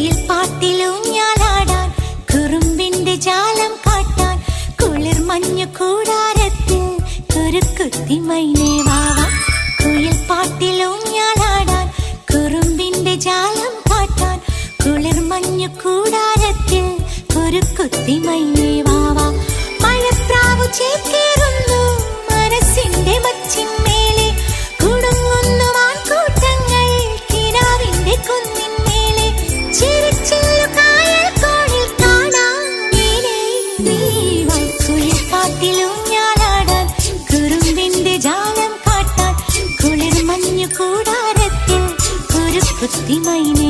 കുയിൽ പാട്ടിലൂഞ്ഞാലാടാൻ കുറുമ്പിന്റെ ജാലം കാട്ടാൻ കുളിർ മഞ്ഞു കൂടാരത്തിൽ കുരുക്കുത്തി മൈനേ വാവാ. കുയിൽ പാട്ടിലൂഞ്ഞാലാടാൻ കുറുമ്പിന്റെ ജാലം കാട്ടാൻ കുളിർ മഞ്ഞു കൂടാരത്തിൽ കുരുക്കുത്തി മൈനേ വാവാ. മഴപ്രാവു ചേക്കേറുന്നു മനസ്സിന്റെ മച്ചിന്മേലെ കുടുങ്ങുന്നു മാൻകൂട്ടങ്ങൾ കിനാവിന്റെ കുന്നിന്മേലെ ചിരിച്ചില്ലു കായൽ കോണിൽ കാണാം നീലേ നീവാ. കുയിൽ പാട്ടിലൂഞ്ഞാലാടാൻ കുറുമ്പിന്റെ ജാലം കാട്ടാൻ കുളിർ മഞ്ഞു കൂടാരത്തിൽ കുരുക്കുത്തി മൈനേ